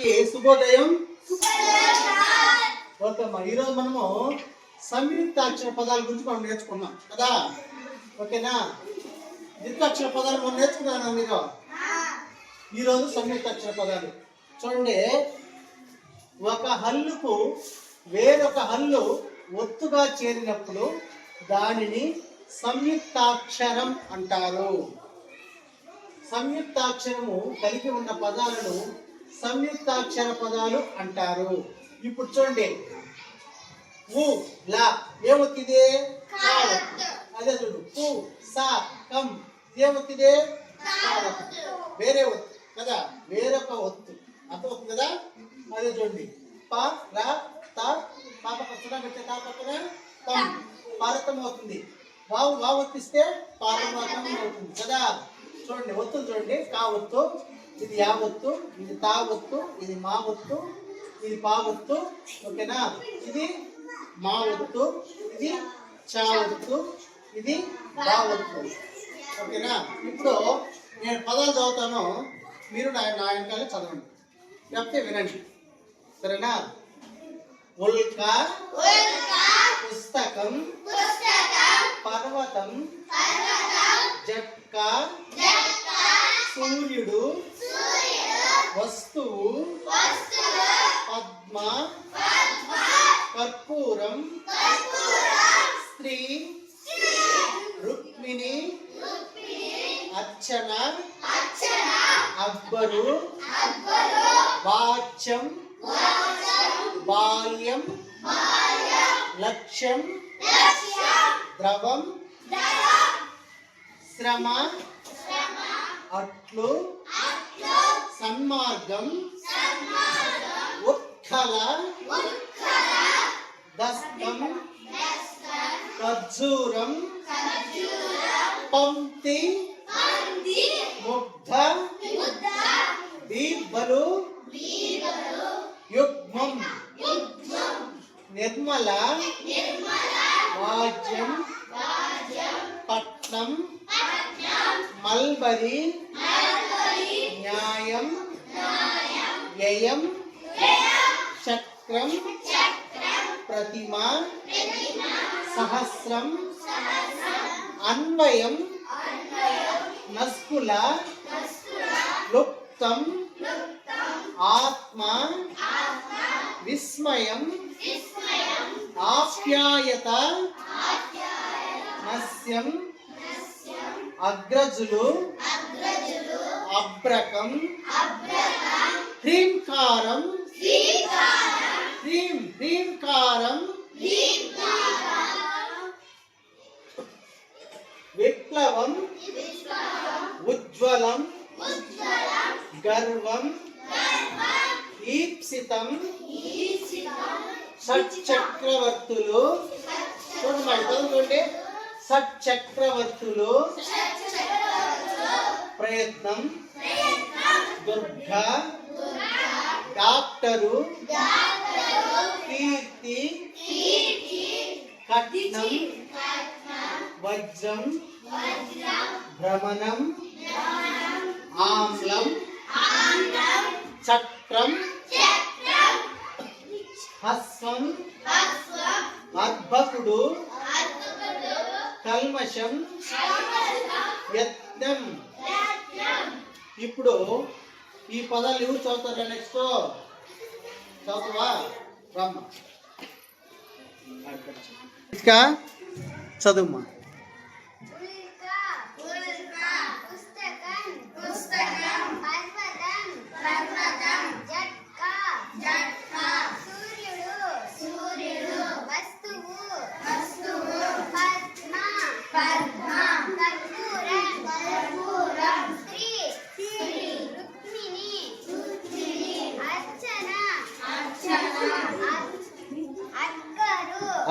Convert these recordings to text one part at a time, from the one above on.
అందరికీ శుభోదయం. ఓకే అమ్మా, ఈరోజు మనము సంయుక్తాక్షర పదాల గురించి మనం నేర్చుకున్నాం కదా. ఓకేనా? ద్వితాక్షర పదాలు మనం నేర్చుకున్నాను మీరు. ఈరోజు సంయుక్తాక్షర పదాలు చూడండి. ఒక హల్లుకు వేరొక హల్లు ఒత్తుగా చేరినప్పుడు దానిని సంయుక్తాక్షరం అంటారు. సంయుక్తాక్షరము కలిగి ఉన్న పదాలను సంయుక్తాక్షర పదాలు అంటారు. ఇప్పుడు చూడండి, ఊ లా ఏమొత్తిదే? అదే చూడు, ఊ సా కం ఏమొత్తిదే? వేరే ఒత్తు కదా, వేరొక ఒత్తు అర్థమవుతుంది కదా. అదే చూడండి, పా రా తా పాప పక్కన పెట్టే తా పక్కన కం పారతం అవుతుంది. వావు వావు ఒత్తిస్తే పారమాతం అవుతుంది కదా. చూడండి ఒత్తులు చూడండి, కా ఒత్తు, ఇది యా ఒత్తు, ఇది తా ఒత్తు, ఇది మా ఒత్తు, ఇది పా ఒత్తు. ఓకేనా? ఇది మా ఒత్తు, ఇది చా ఒత్తు, ఇది బా ఒత్తు. ఓకేనా? ఇప్పుడు నేను పదాలు చదువుతాను, మీరు నా వెనకాల చదవండి, చెప్తే వినండి, సరేనా? ఉల్క పుస్తకం, పర్వతం, జట్కా, సూర్యుడు, వస్తువు, పద్మ, కర్పూరం, స్త్రీ, రుక్మిణి, అర్చన, అక్బరు, వాచ్యం, బాల్యం, లక్ష్యం, ద్రవం, శ్రమ, అట్లు, సన్మార్గం, ఉత్కల, దస్తం, ఖర్జూరం, పంక్తి, ముగ్ధ, దీర్ఘలు, యుగ్మం, నిర్మల, వాజ్యం, పట్నం, మల్బరి, న్యాయం, వ్యయం, చక్రం, ప్రతిమ, సహస్రం, అన్వయం, నస్కుల, లుప్తం, ఆత్మ, విస్మయం, ఆప్యాయత, నస్యం, అగ్రజులు, అబ్రకం, హ్రీంకారం, హ్రీంకారం, విప్లవం, ఉజ్వలం, గర్వం, ఈప్సితం, షట్చక్రవర్తులు. చూడండి, షట్చక్రవర్తులు, ప్రయత్నం, దుర్గ, డాక్టరు, కీర్తి, కట్నం, వజ్రం, భ్రమణం, ఆమ్లం, చక్రం, హస్వం, అద్భకుడు, కల్మషం, యత్నం. ఇప్పుడు ఈ పదాలు ఎవరు చదువుతారా? నెక్స్ట్ చదువుతావా? రమ్మ ఇంకా చదువుమా.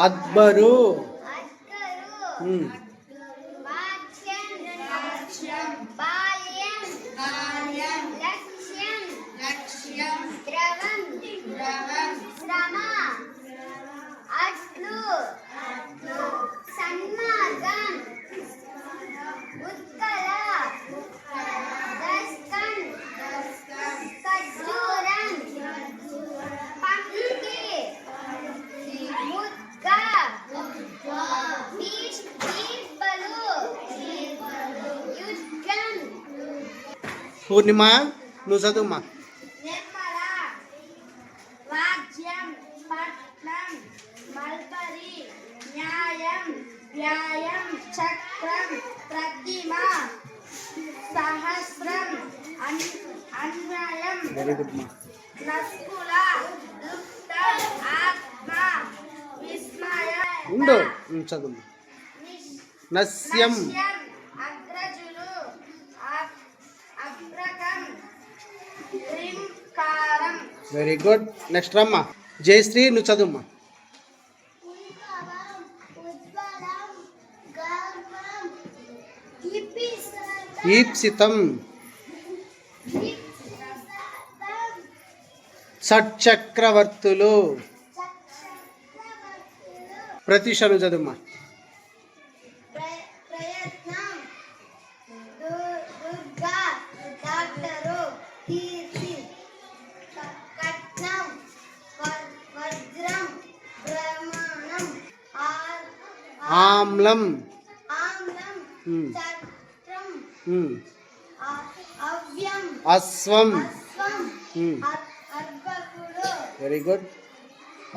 అక్బరు, శ్రమ, అట్లు, సన్మార్గం, ఉత్కల, దస్కన్, ఖర్జూరం, పూర్ణిమ నువ్వు చదువుమా. నిర్మల, వాజ్యం, పట్నం, మల్బరి, న్యాయం, వ్యాయం, చక్రం, ప్రతిమ, సహస్రం, అన్వయం, వెరీ గుడ్ మా. నస్కుల, దుఃఖం, ఆత్మ, విస్మయ, ఉండు చదువు. నస్యం, అగ్రజులు, అగ్రకం, రింకారం. Very good. నెక్స్ట్ రమ్మా. జయశ్రీ నువ్వు చదువుమా. ఈప్సితం, షట్చక్రవర్తులు. ప్రతిశను చదువుమా. ప్రయత్నం, దుర్గా, డాక్టరు, కీర్తి, కట్నం, వజ్రం, బ్రహ్మాణం, ఆమ్లం, ఆమ్లం, చక్రం, అవ్యం, అశ్వం. అశ్వం, అర్భకుడు. Very good.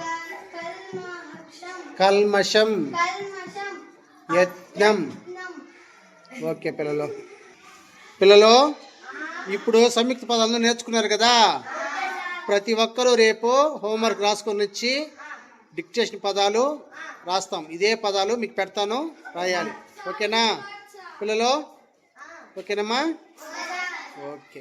కల్మషం, కల్మషం, కల్మషం, యజ్ఞం. ఓకే పిల్లలు ఇప్పుడు సంయుక్త పదాలను నేర్చుకున్నారు కదా. ప్రతి ఒక్కరూ రేపు హోంవర్క్ రాసుకొని వచ్చి డిక్టేషన్ పదాలు రాస్తాం. ఇదే పదాలు మీకు పెడతాను, రాయాలి. ఓకేనా పిల్లలు? ఓకేనమ్మా? ఓకే.